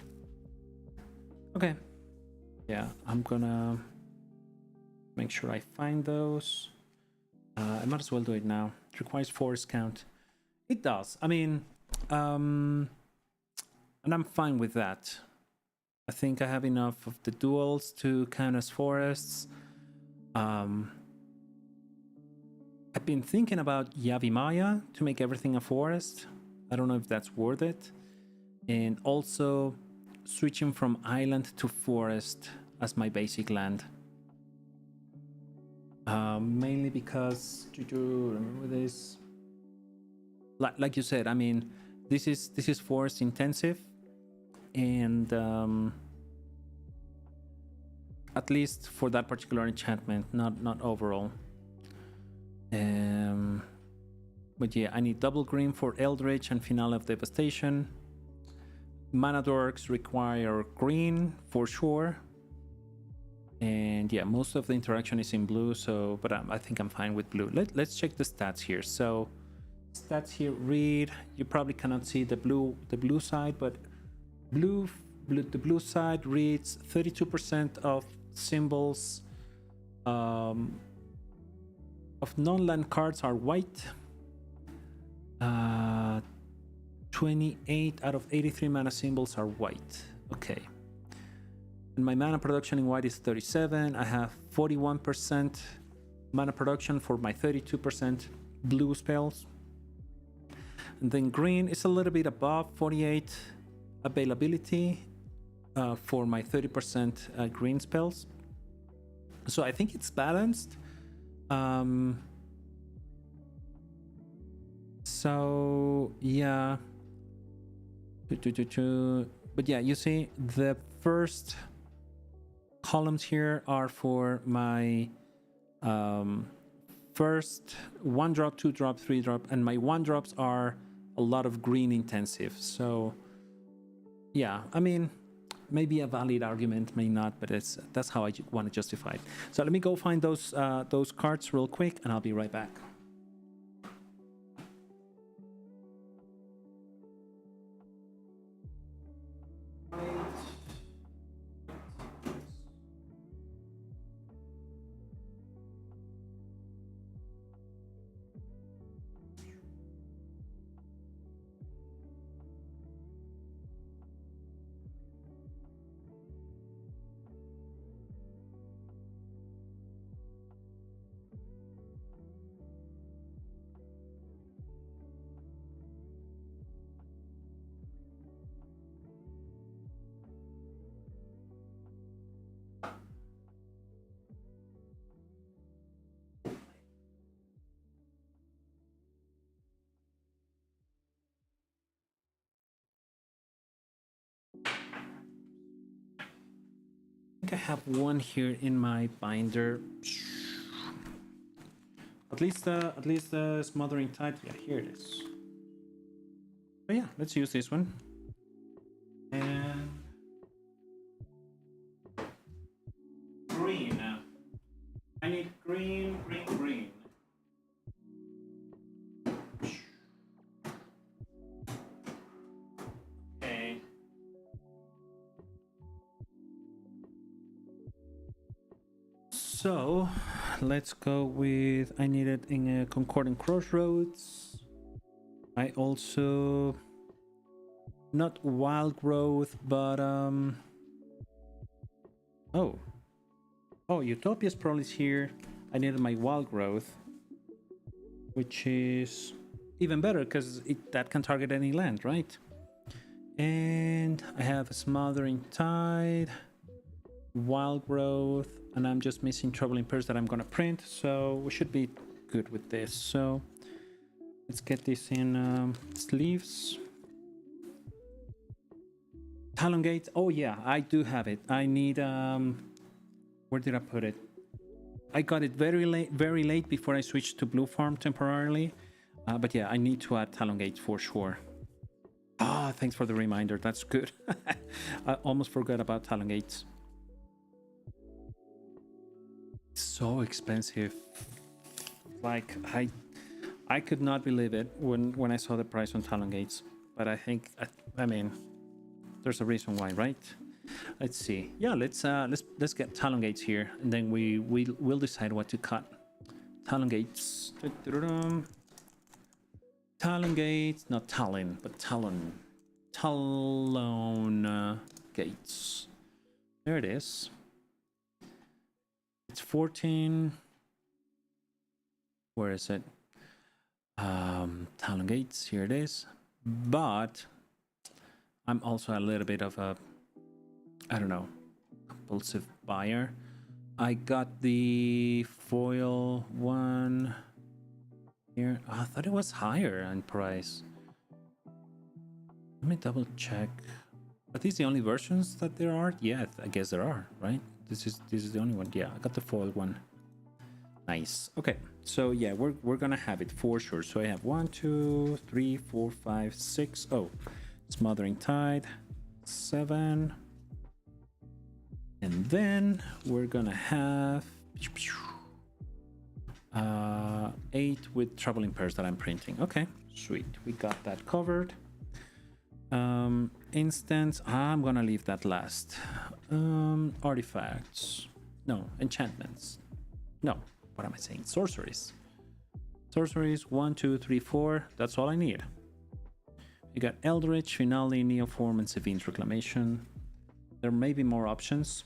Okay. Yeah, I'm gonna make sure I find those. I might as well do it now. It requires forest count. It does. I mean, and I'm fine with that. I think I have enough of the duals to count as forests. I've been thinking about Yavimaya to make everything a forest. I don't know if that's worth it. And also switching from island to forest as my basic land. Mainly because, remember this? Like you said, I mean, this is forest intensive, and at least for that particular enchantment, not overall. But yeah, I need double green for Eldritch and Finale of Devastation. Mana Dorks require green for sure. And yeah, most of the interaction is in blue, so but I think I'm fine with blue. Let's check the stats here. So stats here read, you probably cannot see the blue side, but the blue side reads 32% of symbols of non-land cards are white. 28 out of 83 mana symbols are white. Okay. And my mana production in white is 37. I have 41% mana production for my 32% blue spells. And then green is a little bit above 48 availability for my 30% green spells. So I think it's balanced. So yeah. But yeah, you see the first columns here are for my first 1-drop, 2-drop, 3-drop, and my 1-drops are a lot of green intensive. So yeah, I mean, maybe a valid argument, may not, but that's how I want to justify it. So let me go find those cards real quick, and I'll be right back. think I have one here in my binder. At least the Smothering Tide. Yeah, here it is. So yeah, let's use this one. And green. I need green, green, green. Okay. So let's go with, I need it in a Concordant Crossroads. I also, not Wild Growth, but Utopia's probably here. I needed my Wild Growth, which is even better because that can target any land, right? And I have a Smothering Tide, Wild Growth, and I'm just missing Troubling Pairs that I'm gonna print, so we should be good with this. So let's get this in sleeves. Talon Gate. Oh yeah, I do have it. I need where did I put it? I got it very late before I switched to Blue Farm temporarily. But yeah, I need to add Talon Gates for sure. Ah, thanks for the reminder. That's good. I almost forgot about Talon Gates. So expensive. Like I could not believe it when I saw the price on Talon Gates. But I think I mean there's a reason why, right? Let's see. Yeah, let's get Talon Gates here, and then we'll decide what to cut. Talon Gates. Talon Gates, not Talon, but Talon. Talon Gates. There it is. It's 14. Where is it? Talon Gates. Here it is. But I'm also a little bit of a, I don't know, compulsive buyer. I got the foil one here. Oh, I thought it was higher in price. Let me double check. Are these the only versions that there are? Yeah, I guess there are, right? This is the only one. Yeah, I got the foil one. Nice. Okay, so yeah, we're gonna have it for sure. So I have 1, 2, 3, 4, 5, 6. Oh, Smothering Tide, 7. And then we're gonna have 8 with Troubling Pairs that I'm printing. Okay, sweet. We got that covered. Instants, I'm gonna leave that last. Artifacts. No, enchantments. No, what am I saying? Sorceries. Sorceries, 1, 2, 3, 4. That's all I need. You got Eldritch, Finale, Neoform, and Sevin's Reclamation. There may be more options.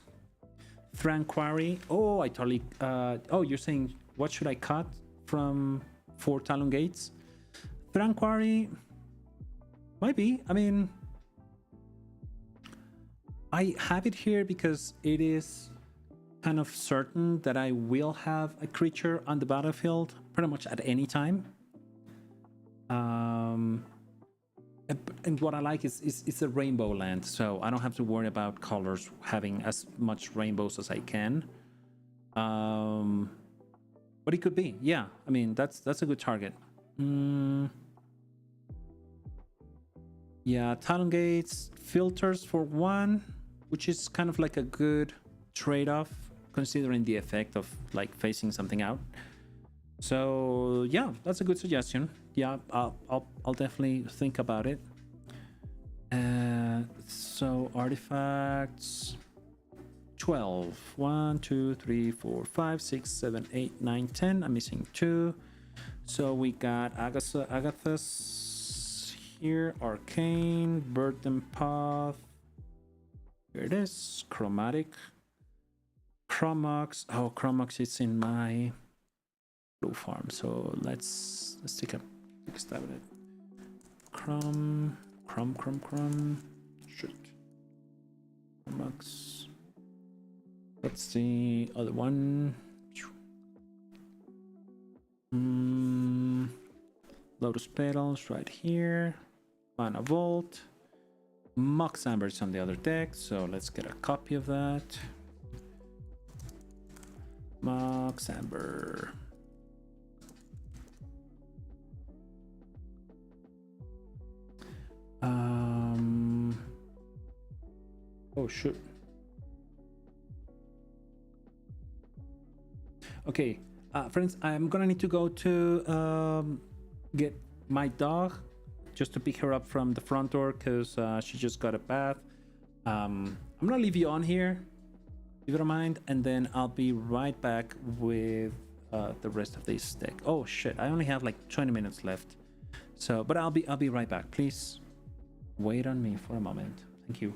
Thran Quarry. Oh, I totally. Oh, you're saying what should I cut from 4 Talon Gates? Thran Quarry. Might be. I mean, I have it here because it is kind of certain that I will have a creature on the battlefield pretty much at any time. And what I like is it's a rainbow land, so I don't have to worry about colors having as much rainbows as I can. But it could be, yeah. I mean, that's a good target. Yeah, Talon Gates filters for 1, which is kind of like a good trade-off considering the effect of like facing something out. So yeah, that's a good suggestion. Yeah, I'll definitely think about it. So artifacts 12. 1, 2, 3, 4, 5, 6, 7, 8, 9, 10. I'm missing 2. So we got Agathos here, Arcane, Burden Path. Here it is, Chromatic. Chromox. Oh, Chromox is in my Blue Farm, so let's take a stab at it. Crom. Shoot. Chromox. What's the other one? Lotus Petals right here. Mana Vault. Mox Amber is on the other deck, so let's get a copy of that. Moxamber. Oh shoot. Okay, friends, I'm gonna need to go to get my dog just to pick her up from the front door because she just got a bath. I'm gonna leave you on here, if you don't mind, and then I'll be right back with the rest of this deck. Oh shit, I only have like 20 minutes left. So, but I'll be right back. Please wait on me for a moment. Thank you.